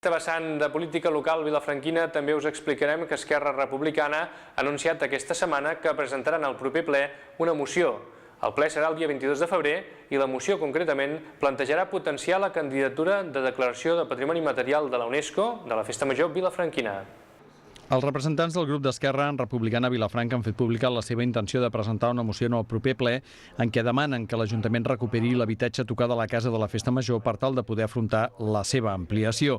Aquesta vessant de política local vilafranquina també us explicarem que Esquerra Republicana ha anunciat aquesta setmana que presentaran al proper ple una moció. El ple serà el dia 22 de febrer i la moció concretament plantejarà potenciar la candidatura de declaració de Patrimoni Material de la UNESCO de la Festa Major vilafranquina. Els representants del grup d'Esquerra Republicana a Vilafranca han fet pública la seva intenció de presentar una moció en el proper ple en què demanen que l'Ajuntament recuperi l'habitatge tocat a la Casa de la Festa Major per tal de poder afrontar la seva ampliació.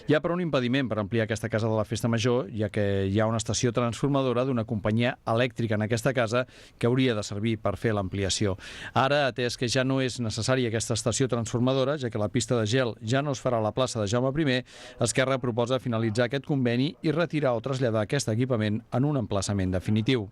Hi ha però un impediment per ampliar aquesta Casa de la Festa Major, ja que hi ha una estació transformadora d'una companyia elèctrica en aquesta casa que hauria de servir per fer l'ampliació. Ara, atès que ja no és necessària aquesta estació transformadora, ja que la pista de gel ja no es farà a la plaça de Jaume I, Esquerra proposa finalitzar aquest conveni i retirar o traslladar aquest equipament en un emplaçament definitiu.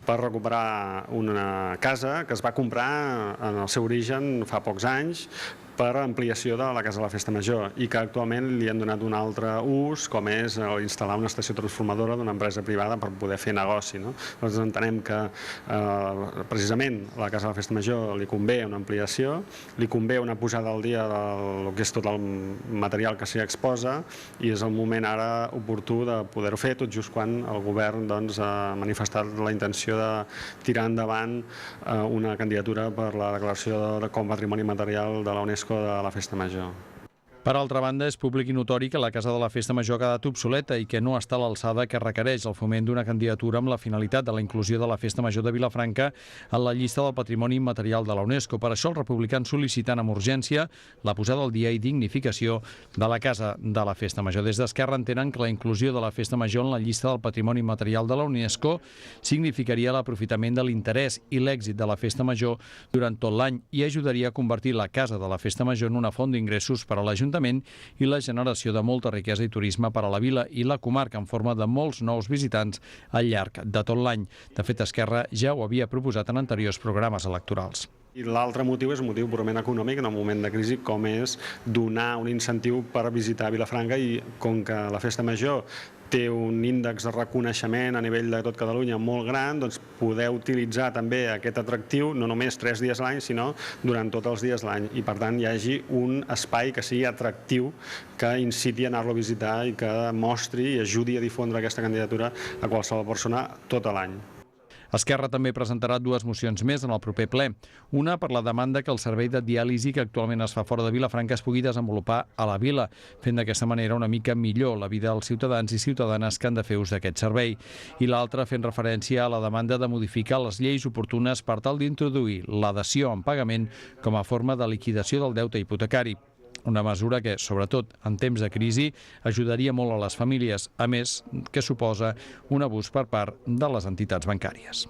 Per recuperar una casa que es va comprar en el seu origen fa pocs anys per ampliació de la Casa de la Festa Major i que actualment li han donat un altre ús, com és instal·lar una estació transformadora d'una empresa privada per poder fer negoci. Nosaltres entenem que precisament a la Casa de la Festa Major li convé una ampliació, li convé una posada al dia del que és tot el material que s'hi exposa i és el moment ara oportú de poder-ho fer, tot just quan el govern ha manifestat la intenció de tirar endavant una candidatura per la declaració com a Patrimoni Material de la UNESCO de la Festa Major. Per altra banda, és públic i notori que la Casa de la Festa Major ha quedat obsoleta i que no està a l'alçada que requereix el foment d'una candidatura amb la finalitat de la inclusió de la Festa Major de Vilafranca en la llista del Patrimoni Immaterial de la UNESCO. Per això els republicans sol·liciten amb urgència la posada al dia i dignificació de la Casa de la Festa Major. Des d'Esquerra entenen que la inclusió de la Festa Major en la llista del Patrimoni Immaterial de la UNESCO significaria l'aprofitament de l'interès i l'èxit de la Festa Major durant tot l'any i ajudaria a convertir la Casa de la Festa Major en una font d'ingressos per a l'Ajuntament i la generació de molta riquesa i turisme per a la vila i la comarca en forma de molts nous visitants al llarg de tot l'any. De fet, Esquerra ja ho havia proposat en anteriors programes electorals. I l'altre motiu és un motiu purament econòmic en el moment de crisi, com és donar un incentiu per visitar Vilafranca i com que la Festa Major té un índex de reconeixement a nivell de tot Catalunya molt gran, doncs poder utilitzar també aquest atractiu no només 3 dies a l'any, sinó durant tots els dies de l'any. I per tant hi hagi un espai que sigui atractiu, que inciti a anar-lo a visitar i que mostri i ajudi a difondre aquesta candidatura a qualsevol persona tot l'any. Esquerra també presentarà 2 mocions més en el proper ple. Una per la demanda que el servei de diàlisi que actualment es fa fora de Vilafranca es pugui desenvolupar a la vila, fent d'aquesta manera una mica millor la vida dels ciutadans i ciutadanes que han de fer ús d'aquest servei. I l'altra fent referència a la demanda de modificar les lleis oportunes per tal d'introduir l'adhesió en pagament com a forma de liquidació del deute hipotecari. Una mesura que, sobretot en temps de crisi, ajudaria molt a les famílies, a més que suposa un abús per part de les entitats bancàries.